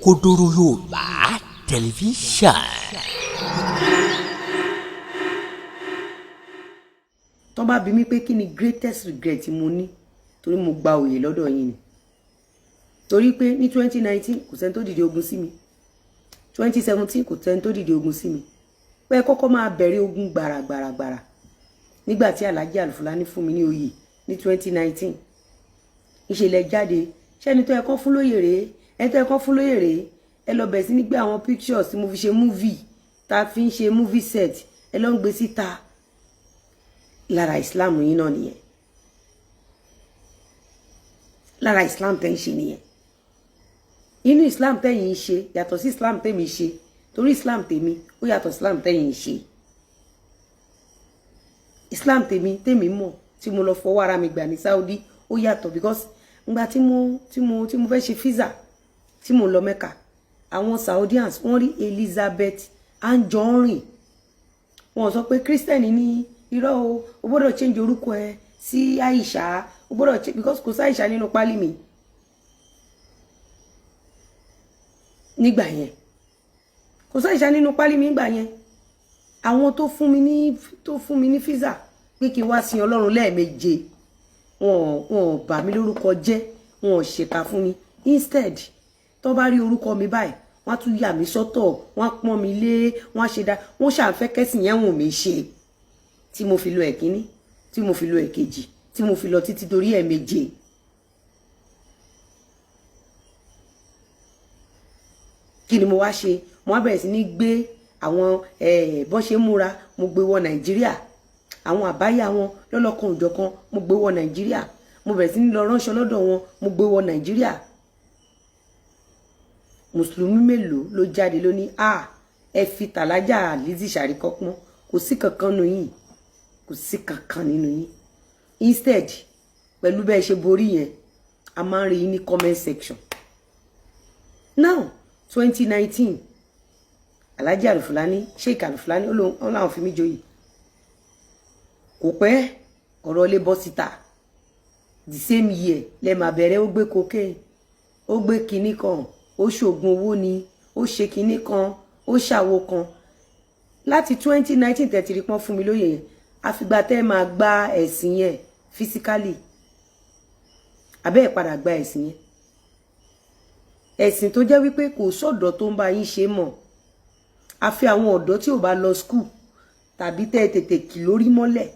Òkodoro Yorùbá tẹlifíṣàn. tó bá bi mí pé kí ni greatest regret mo ní torí mo gba oyè lọ́dọ̀ yín ni torí pé ní 2019 kò sẹ́ni tó dìde ogun sí mi 2017 kò sẹ́ni tó dìde ogun sí mi pé kọ́kọ́ máa bẹ̀rẹ̀ ogun gbàràgbàràgbàrà nígbà tí Alhaji Alufulany fún mi ní oyè ní 2019 ìṣẹ̀lẹ̀ jáde ṣẹ́ni tó ẹ̀kọ́ fún lóyè rèé ẹ tó ẹ̀kọ́ fún lóyè rèé ẹ lọ bẹ̀ sí ní gbé àwọn pictures tí mo fi ṣe movie tá a fi ń ṣe movie set ẹ lọ ń gbé síta lára Islam yín náà nìyẹn lára Islam tẹ́ ń ṣe nìyẹn inú Islam tẹ́yìn ń ṣe yàtọ̀ sí Islam tẹ́mi ṣe torí Islam tèmi ó yàtọ̀ sí Islam tẹ́yìn ń ṣe Islam tèmi mọ̀ tí mo lọ fọwọ́ ara mi gbà ní Saudi ó yàtọ̀ because ngbà tí mo fẹ́ ṣe visa tí mo lọ Mẹ́kà àwọn Saudians wọ́n rí Elizabeth Anjorin wọ́n sọ pé Christian ní irọ́ o gbọ́dọ̀ change orúkọ ẹ sí Aisha o gbọ́dọ̀ change because kò sí Aisha nínú pálí mi nígbà yẹn kò sí Aisha nínú pálí mi nígbà yẹn àwọn tó fún mi ní visa pé kí n wá sin Ọlọ́run lẹ́ẹ̀méje wọn bà mí lórúkọ jẹ́ wọn ṣèkà fún mi instead tó bá rí orúkọ mi báyìí wọ́n tún yà mí sọ́tọ̀ wọ́n pọ́n mi lé wọ́n ṣe dá wọ́n ṣàǹfẹ́ kẹ́sìn yẹn wọ́n mi ṣe tí mo fi lọ ẹ̀kíní tí mo fi lọ ẹ̀kejì tí mo fi lọ títí dorí ẹ̀méje kí ni mo wá ṣe mo wá bẹ̀rẹ̀ sí ní gbé àwọn bọ́n ṣe múra mo gbé wọ Nàìjíríà àwọn àbáyà wọn lọ́lọ́kan òjọ̀kan mo gbé wọ Nàìjíríà mo bẹ̀rẹ̀ sí ní lọ ránṣọ lọ́dọ̀ wọn mo gbé wọ Nàìjíríà mùsùlùmí mélòó ló jáde ló ní ẹ fi tàlájà Lizzy ṣàríkọ́pọ́n kò sí kankan nínú yín kò sí kankan nínú yín instead pẹ̀lú bẹ́ẹ̀ ṣe borí yẹn a máa ń rí yín ní comment section now 2019 Alhaji Alufulany Sheikh Alufulany ó láwọn fi mí joyè kò pẹ́ ọ̀rọ̀ lè bọ́ síta the same year lẹ́ẹ̀ma bẹ̀rẹ̀ ó gbé cocaine ó gbé kinní kan ó ṣoògùn owó ni ó ṣe kinní kan ó ṣàwo kan láti 2019 tẹ̀tìrì pọ́n fún mi lóyè yẹn àfìgbà tẹ́ máa gba ẹ̀sìn yẹn physically abẹ́ ẹ̀ padà gba ẹ̀sìn yẹn ẹ̀sìn tó jẹ́ wípé kò sọ́dọ̀ tó ń bá yín ṣe mọ̀ àfi àwọn ọ̀dọ́ tí ò bá lọ school tàbí tẹ́ tètè kì lórí mọ́lẹ̀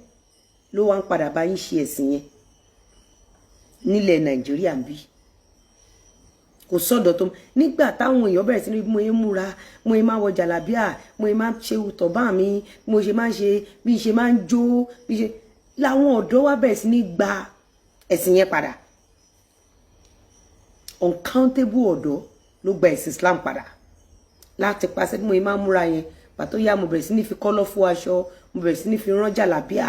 ló wá ń padà bá yín ṣe ẹ̀sìn yẹn nílẹ̀ Nàìjíríà ń bí kò sọ́dọ̀ tó nígbà táwọn èèyàn bẹ̀rẹ̀ sí ní mo yẹn múra mo yẹn máa wọ jàlábíà mo yẹn máa ṣe tọ̀bá mi mo ṣe máa ń ṣe bí ṣe máa ń jó bí ṣe láwọn ọ̀dọ́ wá bẹ̀rẹ̀ sí ní gba ẹ̀sìn yẹn padà uncountable ọ̀dọ́ ló gba ẹ̀sìn Islam padà láti pàṣẹ mo yẹn máa ń múra yẹn pàtó yá mo bẹ̀rẹ̀ sí ní fi kọ́lọ́fù aṣọ mo bẹ̀rẹ̀ sí ní fi rán jàlábíà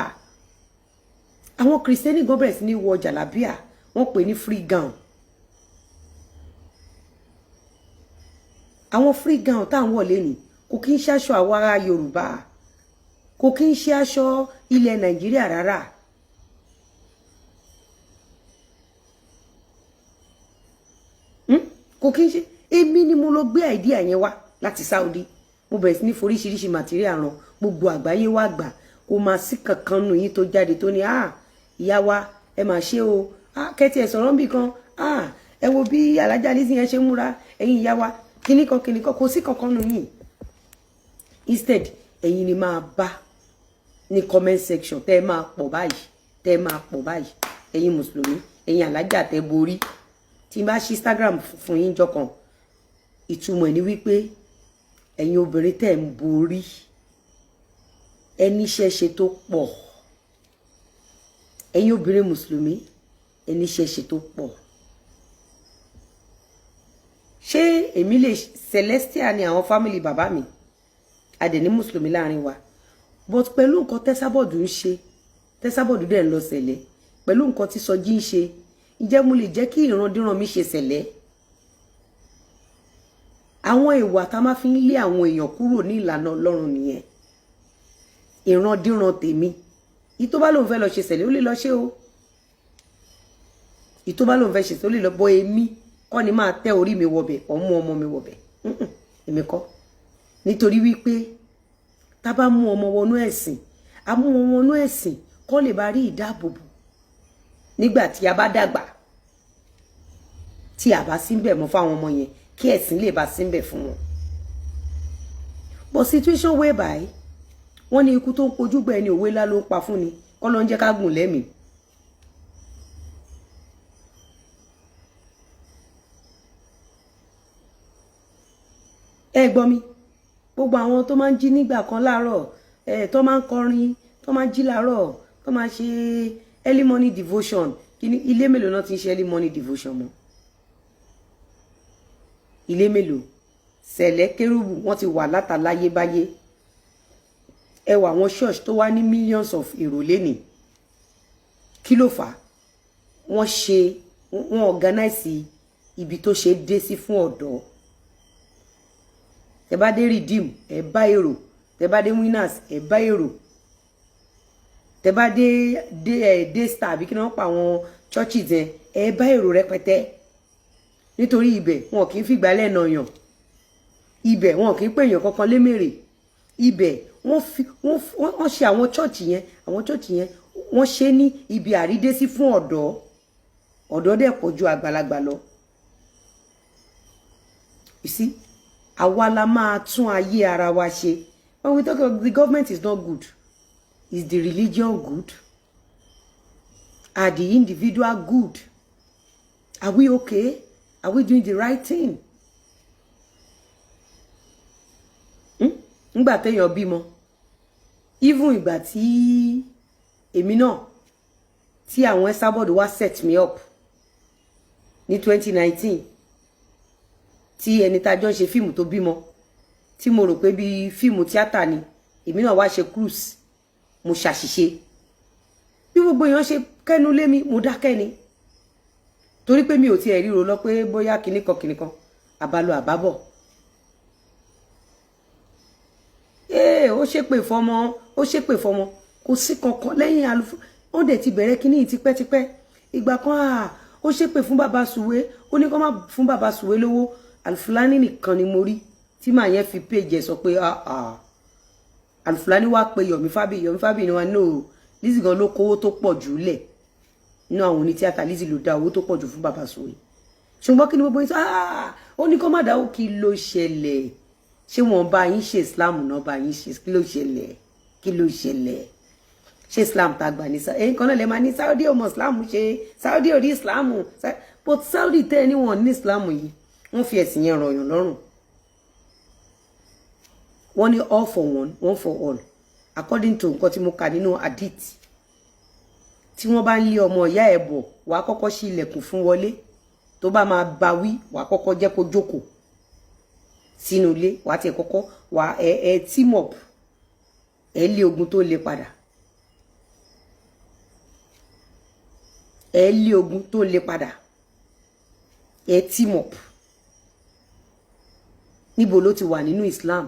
àwọn kìrìsìtẹ́nì gan bẹ̀rẹ̀ sí ní wọ jàlábíà wọ́n pè ní free gown àwọn free gown tá à ń wọ̀ lẹ́nìí kò kí ń ṣaṣọ àwa ará Yorùbá kò kí ń ṣe aṣọ ilẹ̀ Nàìjíríà rárá kò kí ń ṣe èmi ni mo lọ gbé àìdíà yẹn wá láti Saudi mo bẹ̀rẹ̀ sí ní foríṣiríṣi material ràn gbogbo àgbáyé wá gbà kó máa sí kankan nù yín tó jáde tó ní ìyá wa ẹ máa ṣe o kẹ́tì ẹ̀ sọ̀rọ̀ níbì kan ẹ wo bí Alhaja Lizzy yẹn ṣe múra ẹ̀yin ìyá wa kíní kan kò sí kankan nù yín instead ẹ̀yin ni máa bá ní comment section tẹ́ ẹ máa pọ̀ báyìí ẹ̀yin mùsùlùmí ẹ̀yin alájà tẹ́ borí tí n bá ṣí Instagram fún yín jọkàn ìtumọ̀ ẹ̀ ní wípé ẹ̀yin obìnrin tẹ́ ń borí ẹni ṣẹṣe tó pọ̀ ẹ̀yin obìnrin mùsùlùmí ẹni ṣẹṣe tó pọ̀ ṣé èmi lè Celestial ni àwọn family bàbá mi adẹ̀ní mùsùlùmí láàrin wa but pẹ̀lú nǹkan tẹ́sábọ̀dù ń ṣe tẹ́sábọ̀dù dẹ̀ ń lọ sẹ̀lẹ̀ pẹ̀lú nǹkan tí Sọjí ń ṣe ǹjẹ́ mo lè jẹ́ kí ìrandíran mi ṣe sẹ̀lẹ̀ àwọn ìwà tá máa fi ń lé àwọn èèyàn kúrò ní ìlànà Ọlọ́run nìyẹn ìrandíran tèmi ìtó bá lóun fẹ́ lọ ṣe sẹ̀lẹ̀ ó lè lọ ṣe o ìtó bá lóun fẹ́ ṣe sẹ̀lẹ̀ ó lè lọ bọ èmi kọ́ ni máa tẹ́ orí mi wọ̀bẹ̀ ọmú ọmọ mi wọ̀bẹ̀ èmi kọ́ nítorí wípé tá bá mú ọmọ wọnú ẹ̀sìn a mú wọn wọnú ẹ̀sìn kọ́ lè bá rí ìdáàbòbò nígbà tí a bá dàgbà tí a bá síbẹ̀ mọ́ fáwọn ọmọ yẹn kí ẹ̀sìn lè bá síbẹ̀ fún wọn. But situation whereby wọ́n ní ikú tó ń pojú gbẹ̀ ni òwe ńlá ló ń pa fún ni kọ́ ló ń jẹ́ ká gùn lẹ́mìí. Ẹ gbọ́ mi gbogbo àwọn tó máa ń jí nígbà kan láàárọ̀ tó máa ń kọrin tó máa ń jí láàárọ̀ tó máa ṣe early morning devotion kíní ilé mélòó náà ti ń ṣe early morning devotion mọ́ ilé mélòó Sẹ̀lẹ̀ Kérúbù wọ́n ti wà látàláyé báyé ẹ wà àwọn church tó wá ní millions of èrò lénìí kí ló fà á wọ́n organize ibi tó ṣe dé sí fún ọ̀dọ́ tẹ́ bá dé redeem ẹ bá èrò tẹ́ bá dé winners ẹ bá èrò tẹ́ bá dé star bí kí wọ́n pa àwọn churches yẹn ẹ bá èrò rẹpẹtẹ nítorí ibẹ̀ wọn kì í fìgbálẹ̀ náà yàn ibẹ̀ wọn kì í pè èèyàn kankan lémèrè ibẹ̀ wọ́n ṣe àwọn church yẹn wọ́n ṣe ní ibi àrídésí fún ọ̀dọ́ dẹ̀ pọ̀ ju àgbàlagbà lọ. You see, àwa la máa tún ayé ara wa ṣe. When we talk about the government is not good, is the religion good? Are the individual good? Are we okay? Are we doing the right thing? Ngbà téèyàn bímọ even ìgbà tí èmi náà tí àwọn Esabod wá set me up ní 2019 tí ẹni tá jọ ń ṣe fíìmù tó bímọ tí mo rò pé bí fíìmù tíátà ni èmi náà wá ṣe cruise mo ṣàṣìṣe bí gbogbo èèyàn ṣe kẹ́nu lé mi mo dákẹ́ ni torí pé mi ò tiẹ̀ ríro lọ pé bóyá kìnnìkan àbálọ àbábọ̀ ó ṣépè fọmọ kò sí kankan lẹ́yìn àlùfáà wọ́n dẹ̀ ti bẹ̀rẹ̀ kíní tipẹ́tipẹ́ ìgbà kan ó ṣépè fún bàbá Sùwé ó ní kó má fún bàbá Sùwé lówó Alfulany nìkan ni mo rí tí màá yẹn fi péjẹ sọ pé Alfulany wá pé Yomi Fabiyi ni wọn no Lizzy gan ló kówó tó pọ̀ jù lẹ̀ nínú àwọn onítíátà Lizzy ló dá owó tó pọ̀ jù fún bàbá Sùwé ṣùgbọ́n kí ni gbogbo yín sọ ó ní kó má dáwó kí ló ṣẹlẹ̀ ṣé wọn bá yín ṣe Islam náà bá yín ṣe kí ló ṣẹlẹ̀ ṣe Islam tá gbà ní ẹ̀yin kan náà lè máa ní Saudi ọmọ Islam ṣe Saudi orí Islam but Saudi tẹ́ ẹni wọn ní Islam yìí wọ́n fi ẹ̀sìn yẹn rọ̀yàn lọ́rùn wọ́n ní all for one for all according to nǹkan tí mo kà nínú hadith tí wọ́n bá ń lé ọmọ ìyá ẹ̀ bọ̀ wàá kọ́kọ́ ṣí ilẹ̀kùn fún wọlé tó bá máa bá wí wàá kọ́kọ́ jẹ́ kó jókòó sínú ilé wàá tiẹ̀ kọ́kọ́ wàá team up lé ogun tó lè padà lé ogun tó lè padà team up níbo ló ti wà nínú Islam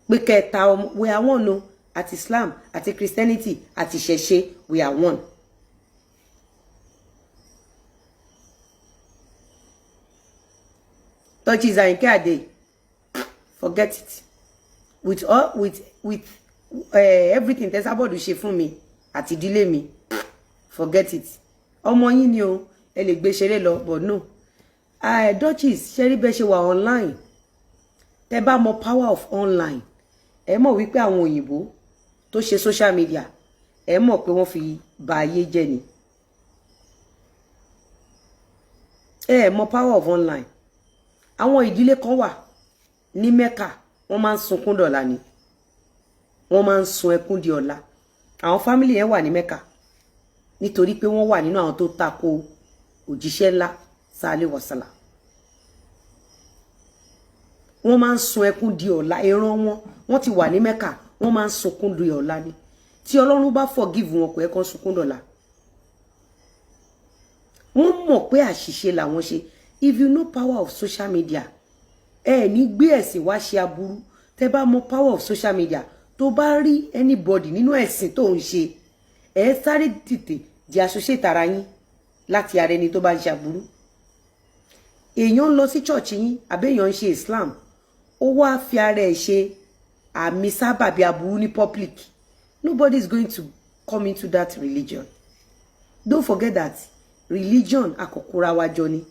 pé kẹta we are one o àti Islam àti Christianity àti ṣẹṣẹ we are one. Touches Ayinke Ade forget it with everything tẹ́ Esabod ṣe fún mi àti ìdílé mi forget it ọmọ yín ni o ẹ lè gbé ṣeré lọ but no Duchess ṣẹ́rí bẹ́ẹ̀ ṣe wà online tẹ́ bá mọ power of online ẹ mọ̀ wípé àwọn òyìnbó tó ṣe social media ẹ mọ̀ pé wọ́n fi ba ayé jẹ́ ni ẹ mọ̀ power of online àwọn ìdílé kan wà ní Mecca wọ́n máa ń sunkún dọ̀la ni wọ́n máa ń sun ẹkún di ọ̀la àwọn family yẹn wà ní Mecca nítorí pé wọ́n wà nínú àwọn tó tako òjíṣẹ́ ńlá sálẹ̀ wàsálà wọ́n máa ń sun ẹkún di ọ̀la ẹran wọ́n ti wà ní Mecca wọ́n máa ń sunkún di ọ̀la ni tí Ọlọ́run bá forgive wọn kò yẹ kán sunkún dọ̀la wọ́n mọ̀ pé àṣìṣe làwọn ṣe if you know power of social media ní gbé ẹ̀sìn wá ṣe aburú tẹ́ bá mọ̀ power of social media tó bá rí anybody nínú ẹ̀sìn tó ń ṣe sáré tètè di associate ara yín láti ara ẹni tó bá ń ṣe aburú èèyàn lọ sí church yín àbí èèyàn ń ṣe Islam ó wá fi ara ẹ̀ ṣe àmì sábàbí aburú ní public, nobody is going to come into that religion. Don't forget that religion àkọ́kọ́ra wa jọ ni,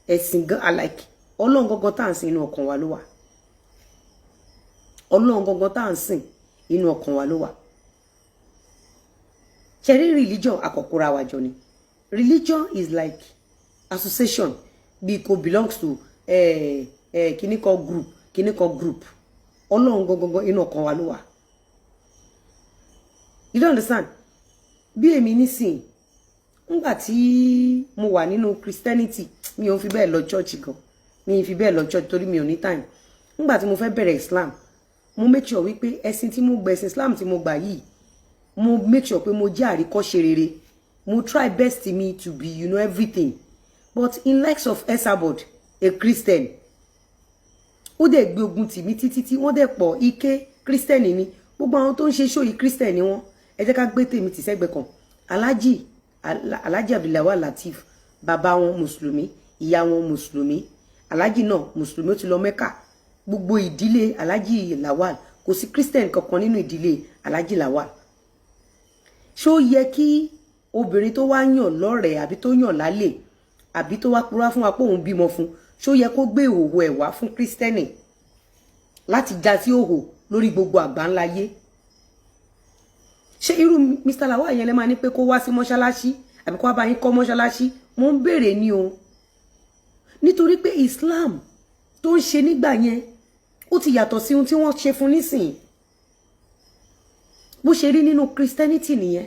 ẹ̀sìn gan alike Ọlọ́run gangan tá à ń sìn inú ọkàn wa ló wà. Ọlọ́run gangan tá à ń sìn inú ọkàn wa ló wà. Ṣẹ̀rí religion àkọ́kọ́ra wa jọ ni. Religion is like association bí kò belongs to kíní kan group Ọlọ́run gangan inú ọkàn wa ló wà. You don't understand? Bí èmi nísìn nígbà tí mo wà nínú Christianity mi ò fi bẹ́ẹ̀ lọ church gan, mi fi bẹ́ẹ̀ lọ church torí mi ò ní time. Nígbà tí mo fẹ́ bẹ̀rẹ̀ Islam mo make sure wípé ẹ̀sìn tí mo gbà, ẹ̀sìn Islam tí mo gbà yìí mo make sure pé mo jẹ́ àríkọ́ṣe rere, mo try best me to be everything. But in likes of Esabod, a Christian, ó dẹ̀ gbé ogun tì mí títí tí wọ́n dẹ̀ pọ̀ ike Christian ni gbogbo àwọn tó ń ṣe show yìí Christian ni wọ́n. Ẹ jẹ́ ká gbé tèmi tì sẹ́gbẹ̀ kan. Alhaji Abdulawal Lateef, bàbá wọn mùsùlùmí, ìyá wọn mùsùlùmí, Alhaji náà mùsùlùmí ó ti lọ Mẹ́kà. Gbogbo ìdílé Alhaji Lawal kò sí Christian kankan nínú ìdílé Alhaji Lawal. Ṣó yẹ kí obìnrin tó wá yàn lọ́rẹ̀ẹ́ àbí tó yàn lálẹ́ àbí tó wá purọ́ fún wa pé òun bímọ fún, ṣó yẹ kó gbé ìhòòhò ẹ̀ wá fún Christian láti já sí òhò lórí gbogbo àgbáńláyé? Ṣé irú Mr. Lawal yẹn lè máa ní pé kó wá sí mọ́ṣáláṣí àbí kó wá bá yín kọ́ mọ́ṣáláṣí? Mo ń béèrè ni o, nítorí pé Islam tó ń ṣe nígbà yẹn ó ti yàtọ̀ sí ohun tí wọ́n ṣe fún nísìnyí. Bó ṣe rí nínú Christianity nìyẹn,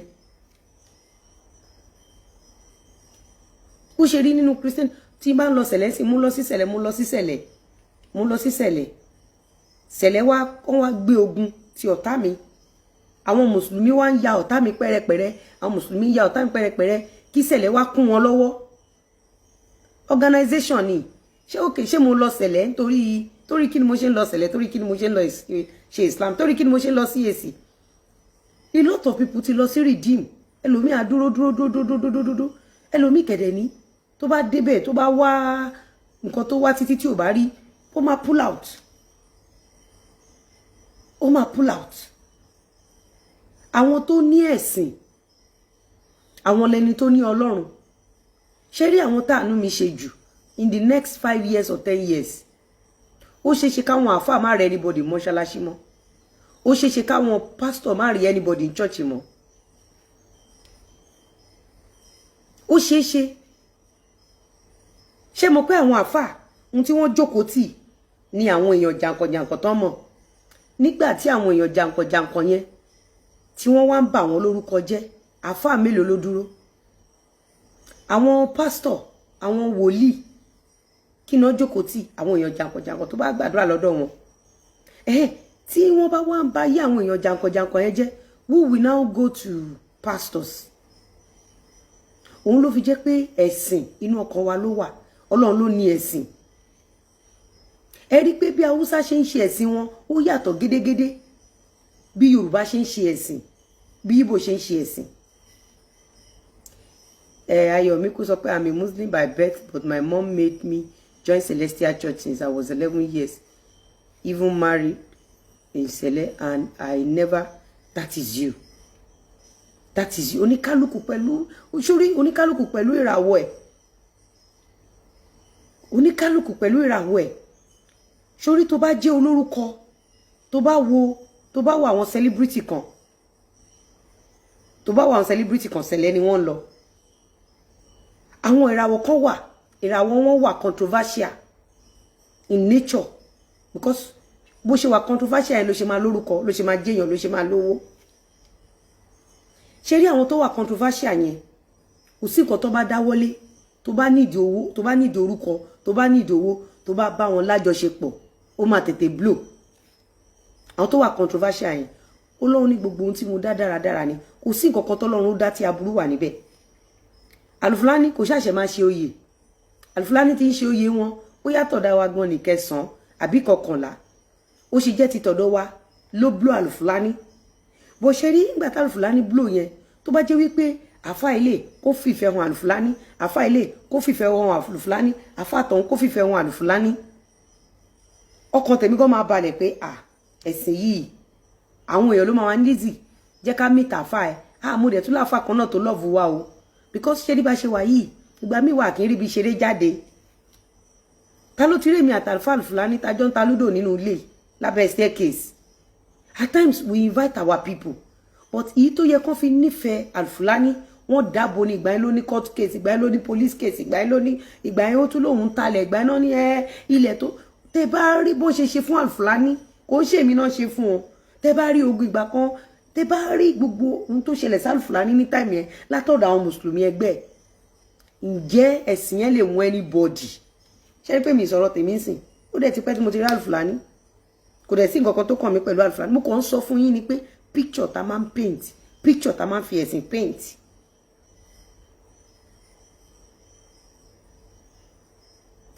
bó ṣe rí nínú Christian. Tí bá ń lọ sẹ̀lẹ̀ sí, mo lọ sí sẹ̀lẹ̀ sẹ̀lẹ̀ wọ́n wá gbé ogun ti ọ̀tá mi. Àwọn mùsùlùmí wá ń ya ọ̀tá mi pẹ́rẹpẹ̀rẹ, àwọn mùsùlùmí ya ọ̀tá mi pẹ́rẹpẹ̀rẹ kí sẹ̀lẹ̀ wá kún wọn lọ́wọ́. Organization ni. Ṣé mo lọ sẹ̀lẹ̀ torí kí ni mo ṣe ń lọ sẹ̀lẹ̀, torí kí ni mo ṣe ń lọ ṣe Islam, torí kí ni mo ṣe ń lọ CAC? A lot of people ti lọ sí Redeem. Ẹlòmíì á dúró ẹlòmíì kẹ̀dẹ̀ ní tó bá débẹ̀ tó bá wá nǹkan tó wá títí tí ò bá rí ó máa pull out. Àwọn tó ní ẹ̀sìn, àwọn lẹni tó ní Ọlọ́run. Ṣé rí àwọn táànú mi ṣe jù in the next 5 years or 10 years? Ó ṣeéṣe káwọn àfáà má rí anybody mọ́ṣáláṣí mọ́. Ó ṣeéṣe káwọn pastor má rí anybody in church mọ́. Ó ṣeéṣe. Ṣé mo pé àwọn àfáà ohun tí wọ́n jókòó tì ní àwọn èèyàn jàǹkànjàǹkàn tán mọ̀? Nígbà tí àwọn èèyàn jàǹkànjàǹkàn yẹn tí wọ́n wá ń bà wọ́n lórúkọ jẹ́, àfáà mélòó ló dúró? Àwọn pastor, àwọn wòlíì kí náà jókòó tì àwọn èèyàn jàǹkànjàǹkàn tó bá gbàdúrà lọ́dọ̀ wọn. Tí wọ́n bá wá ń ba yé àwọn èèyàn jàǹkànjàǹkàn yẹn jẹ́, we will now go to pastors. Òun ló fi jẹ́ pé ẹ̀sìn inú ọkàn wa ló wà. Ọlọ́run ló ní ẹ̀sìn. Ẹ rí pé bí Haúsá ṣe ń ṣe ẹ̀sìn wọn ó yàtọ̀ gédégédé bí Yorùbá ṣe ń ṣe ẹ̀sìn, bí Ìgbò ṣe ń ṣe ẹ̀sìn. Ayọ̀míkú sọ pé I'm a Muslim by birth, but my mom made me join Celestial Church since I was 11 years, even married in Cele, and I never. That is you. That is you. Oníkálùkù pẹ̀lú ìràwọ̀ ẹ̀. Oníkálùkù pẹ̀lú ìràwọ̀ ẹ̀. Sórí tó bá jẹ́ olórúkọ, tó bá wo àwọn celebrity kan, Sẹ̀lẹ̀ ni wọ́n lọ. Àwọn ìràwọ̀ kan wà, ìràwọ̀ wọn wà controversial in nature, because bó ṣe wà controversial yẹn ló ṣe máa lórúkọ, ló ṣe máa jẹ́yàn, ló ṣe máa lówó. Ṣé rí àwọn tó wà controversial yẹn, kò sí nǹkan tó bá dáwọ́lé, tó bá nídìí owó, tó bá nídìí orúkọ, tó bá nídìí owó, tó bá bá wọn lájọṣepọ̀, ó máa tètè blow. Àwọn tó wà controversial yẹn, Ọlọ́run ní gbogbo ohun tí mo dá dáradára ni, kò sí nǹkan kan tọ́lọ́run dá tí aburú wà níbẹ̀. Alufulani kò ṣàṣẹ máa ṣe oyè. Alufulani ti ń ṣe oyè wọn, ó yàtọ̀ dá wa gan ní 9 àbí 11. Ó ṣe jẹ́ ti tọ̀dọ̀ wa ló blow Alufulani. Bó ṣe rí ìgbà tá Alufulani blow yẹn, tó bá jẹ́ wípé àfa ilé kó fìfẹ́ hàn àlùfùlání àfa ilé kó fìfẹ́ hàn àlùfùlání àfa àtọ̀hún kó fìfẹ́ hàn àlùfùlání ọkàn tèmi gan máa balẹ̀ pé ẹ̀sìn yìí àwọn èèyàn ló máa wá ní Lizzy jẹ́ ká mìtà àfa ẹ̀ mo dẹ̀ tún láfa kan náà tó lọ́ọ̀fù wa o because ṣé ní bá ṣe wà yìí ìgbà míì wà kí n rí ibi ṣeré jáde ta ló ti rí èmi àtàlùfà àlùfùlání tajọ́ ń ta lúdò nínú ilé lábẹ́ staircase at times we invite our people but èyí tó yẹ kán fi nífẹ̀ẹ́ àlùfùlání wọ́n dáàbò ní ìgbà yẹn ló ní court case ìgbà yẹn ló ní police case ìgbà yẹn ó tún lóun talẹ̀ ìgbà yẹn náà ní ilẹ̀ tó tẹ bá rí bó ṣe fún àlùfùlání kò ń ṣèmi náà ṣe fún wọn tẹ bá rí ogun ìgbà kan tẹ bá rí gbogbo ohun tó ṣẹlẹ̀ sálùfùlání ní táìmù yẹn látọ̀dọ̀ àwọn mùsùlùmí ẹgbẹ́ ǹjẹ́ ẹ̀sìn yẹn lè mú anybody ṣé pé mi sọ̀rọ̀ tèmi ń sìn ó dẹ̀ ti pẹ́ tí mo ti rí àlùfùlání kò dẹ̀ sí nǹkan kan tó kàn mí pẹ̀lú àlùfùlání mo kàn ń sọ fún yín ni pé picture ta máa ń paint picture ta máa ń fi ẹ̀sìn paint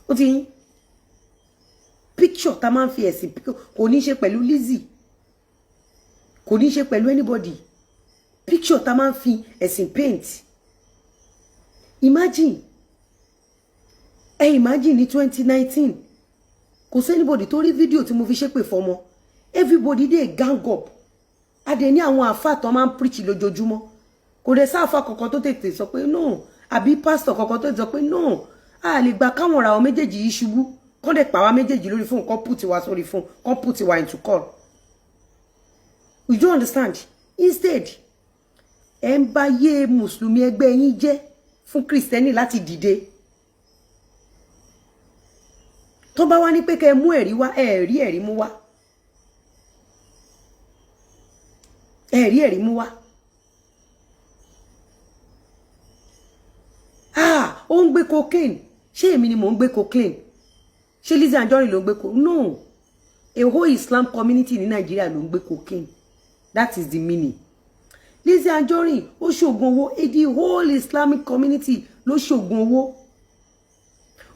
ó ti yín picture ta máa ń fi ẹ̀sìn kò ní ṣe pẹ̀lú Lizzy kò ní ṣe pẹ̀lú anybody picture ta máa ń fi ẹ̀sìn paint imagine imagine ní 2019 kò sí anybody tó rí fídíò tí mo fi ṣépè fọmọ everybody dey gang up adé ní àwọn àfáà tó máa ń preach lójoojúmọ́ kò dẹ̀ sáfà kankan tó tètè sọ pé no àbí pastor kankan tó tètè sọ pé no a lè gba káwọn ra àwọn méjèèjì yìí ṣubú kọ́ dẹ̀ pa wá méjèèjì lórí fún kọ́ put wa sórí fún kọ́ put wa into call you don't understand instead ẹ ń bá yé mùsùlùmí ẹgbẹ́ yín jẹ́ fún kristẹni láti dìde tó bá wá ní pé kẹ́ mú ẹ̀rí wá ẹ̀rí mú wá ẹ̀rí mú wá ó ń gbé cocaine ṣé èmi ni mò ń gbé cocaine ṣé Lizzy Anjorin ló ń gbé cocaine no a whole Islam community ní Nàìjíríà ló ń gbé cocaine that is the meaning Lizzy Anjorin ó ṣògùn owó the whole Islamic community ló ṣògùn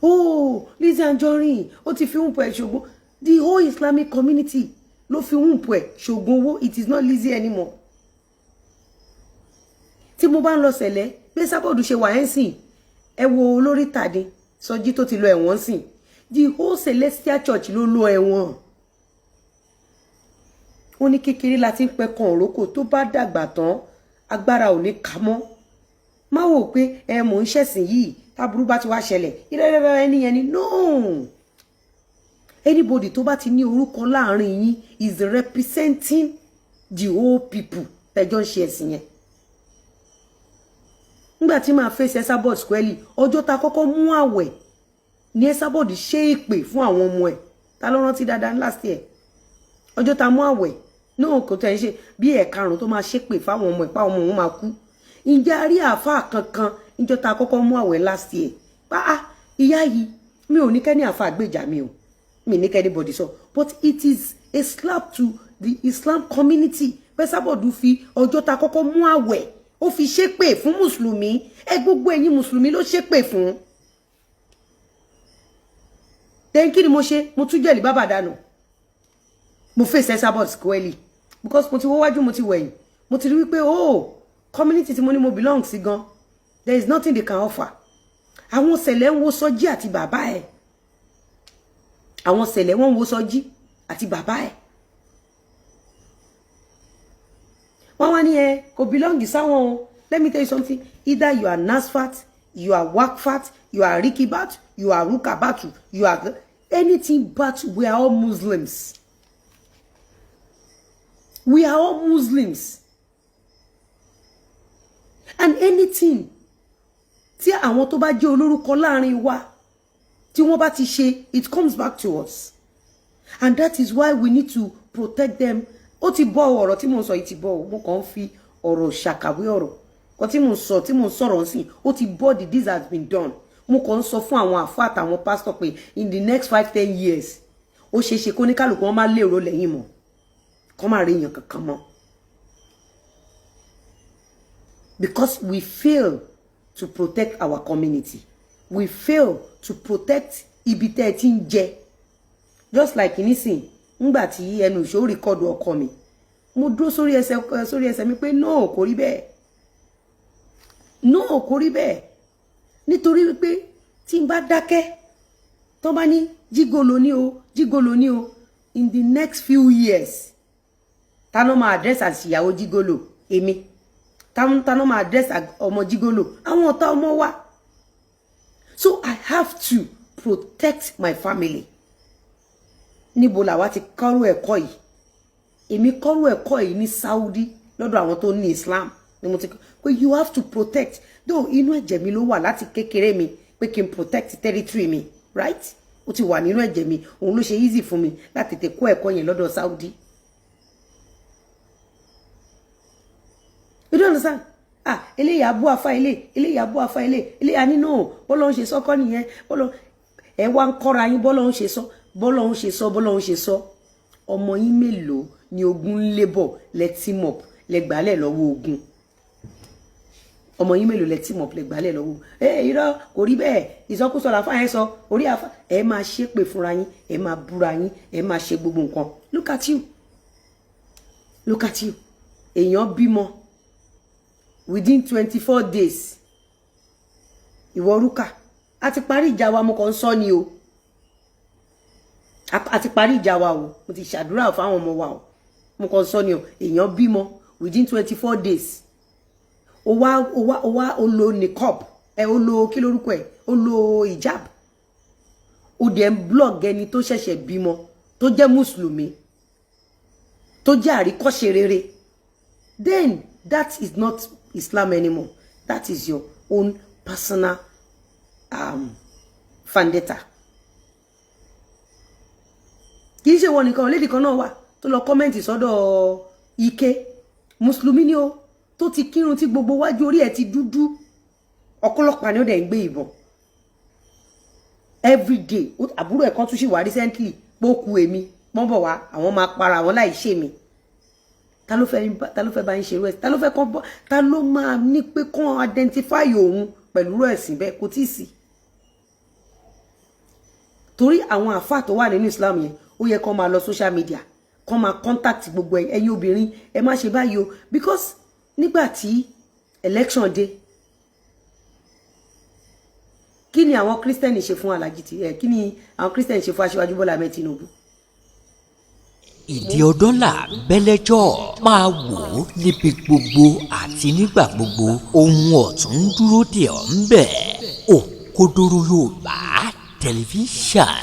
owó Lizzy Anjorin ó ti fi wùpọ̀ ẹ̀ ṣògùn the whole Islamic community ló fi wùpọ̀ ẹ̀ ṣògùn owó it is not Lizzy anymore tí mo bá ń lọ sẹ̀lẹ̀ pé sábọ̀dù ṣe wà ẹ́ sìn ẹ wo olórí tàdé Sọjí tó ti lọ ẹ̀wọ̀n sìn the whole Celestial Church ló lọ ẹ̀wọ̀n ó ní kékeré láti ń pẹ́ kan òrókò tó bá dàgbà tán agbára ò ní ká mọ́ má wò pé mò ń ṣẹ̀sìn yìí táburú bá ti wá ṣẹlẹ̀ ìrẹ́rẹ́rẹ́ ẹni yẹn ni no anybody tó bá ti ní orúkọ láàrin yín is representing the whole people tẹjọ́ ń ṣe ẹ̀sìn yẹn nígbà tí màá fèsì Esabod squarely ọjọ́ ta kọ́kọ́ mú àwẹ̀ ní Esabod ṣe ìpè fún àwọn ọmọ ẹ̀ ta ló rántí dáadáa last year ọjọ́ ta mú àwẹ̀ náà kò tẹ̀ ń ṣe bí ẹ̀karùn-ún tó máa ṣépè fáwọn ọmọ ẹ̀ pa ọmọ òun máa kú ǹjẹ́ a rí àáfàá kankan níjọ́ ta kọ́kọ́ mú àwẹ̀ last year ìyá yìí mi ò ní kẹ́ni àáfàá gbèjà mi ò mi ní kẹ́ni body sọ but it is a slap to the Islam community Esabod fi ọjọ́ ta kọ́kọ́ mú àwẹ̀ ó fi ṣépè fún mùsùlùmí gbogbo ẹ̀yin mùsùlùmí ló ṣépè fún kí ni mo ṣe mo tún jẹ̀lì bàbá dànù mo face Esabod squarely because mo ti wo wájú mo ti wẹ̀yìn mo ti rí wípé community tí mo ní mo belong sí gan there is nothing they can offer àwọn sẹ̀lẹ̀ ń wo Sọjí àti bàbá ẹ̀ àwọn sẹ̀lẹ̀ wọ́n ń wo Sọjí àti bàbá ẹ̀ wọ́n wá ní kò belong sáwọn o let me tell you something either you are Nasfat you are Wakfat you are Rikibat you are Rukabatu you are anything but we are all Muslims we are all Muslims and anything tí àwọn tó bá jẹ́ olórúkọ láàrin wa tí wọ́n bá ti ṣe it comes back to us and that is why we need to protect them ó ti bọ́ ọ̀rọ̀ tí mo sọ yìí ti bọ́ mo kàn fi ọ̀rọ̀ ṣàkàwé ọ̀rọ̀ kan tí mo sọ tí mo sọ̀rọ̀ sí ó ti bọ́ the this has been done mo kàn sọ fún àwọn àfáà àtàwọn pastor pé in the next 5-10 years ó ṣeé ṣe kó ní kálukú wọn máa lérò lẹ́yìn mọ́ kó máa rí èèyàn kankan mọ́ because we fail to protect our community we fail to protect ibi tẹ́ ẹ ti ń jẹ just like nísìn ngbà tí ẹnu ìṣó rìkọ́dù ọkọ mi mo dúró sórí ẹsẹ̀ mi pé no kò rí bẹ́ẹ̀ no kò rí bẹ́ẹ̀ nítorí wípé tí n bá dákẹ́ tó bá ní jígolo ní o in the next few years ta ló máa address àṣìyàwó jígolo èmi ta ló máa address ọmọ jígolo àwọn ọ̀tá ọmọ wa. So I have to protect my family. Níbo làwa ti kọ́rú ẹ̀kọ́ yìí èmi kọ́rú ẹ̀kọ́ yìí ní Saudi lọ́dọ̀ àwọn tó ní Islam ni mo ti kọ́ pé you have to protect though inú ẹ̀jẹ̀ mi ló wà láti kékeré mi pé kí n protect territory mi right ó ti wà nínú ẹ̀jẹ̀ mi òun ló ṣe easy fún mi láti tètè kọ́ ẹ̀kọ́ yẹn lọ́dọ̀ Saudi. You don't understand? Eléyà bú afá eléyà bú afá eléyà nínú bọ́lọ́ ń ṣe sọ́kọ́ nìyẹn bọ́lọ́ ẹ wá ń kọ́ra yín bọ́lọ́ ń ṣe sọ ọmọ yín mélòó ni ogun ń lébọ̀ lẹ team up lẹ gbálẹ̀ lọ́wọ́ ogun ọmọ yín mélòó lẹ team up lẹ gbálẹ̀ lọ́wọ́ irọ́ kò rí bẹ́ẹ̀ ìsọkúsọ làfá yẹn sọ orí àfá ẹ máa ṣépè fúnra yín ẹ máa búra yín ẹ máa ṣe gbogbo nǹkan look at you èèyàn bímọ within 24 days ìwọ rúkà a ti parí ìjà wa mo kàn ń sọ ni o a ti parí ìjà wa o mo ti ṣàdúrà fáwọn ọmọ wa o mo kàn ń sọ ni o èèyàn bímọ within 24 days o lo niqab o lo kí lórúkọ ẹ o lo hijab o dẹ̀ ń blog ẹni tó ṣẹ̀ṣẹ̀ bímọ tó jẹ́ mùsùlùmí tó jẹ́ àríkọ́ṣe rere then that is not Islam anymore. That is your own personal vendetta. Kì í ṣe wọ́n nìkan lady kan náà wà tó lọ kọ́mẹ́ǹtì sọ́dọ̀ Ike mùsùlùmí ni ó tó ti kírun tí gbogbo wájú orí ẹ̀ ti dúdú ọ̀pọ̀lọpọ̀ ni ó dẹ̀ ń gbé ìbọn every day àbúrò ẹ̀ kan tún ṣì wá recently pókú èmi wọ́n bọ̀ wá àwọn máa para àwọn láì ṣe mi. Ta ló fẹ́ bá ń ṣe rẹ̀ ta ló fẹ́ kàn bọ́ ta ló máa ní pé kàn identify òun pẹ̀lú ẹ̀sìn bẹ́ẹ̀ kò tí ì sí. Torí àwọn àfáà tó wà nínú Islam yẹn ó yẹ kàn máa lọ social media kàn máa contact gbogbo ẹ̀yin obìnrin ẹ má ṣe báyìí o because nígbà tí election dé kí ni àwọn Christian ṣe fún Alhaji kí ni àwọn Christian ṣe fún Aṣíwájú Bọ́lá Ahmed Tinubu. Ìdí ọdún là bẹ́lẹ́jọ́ máa wò ó níbi gbogbo àti nígbà gbogbo ohun ọ̀tún dúró dè ọ́ ń bẹ̀ Òkodoro Yorùbá tẹlifíṣàn.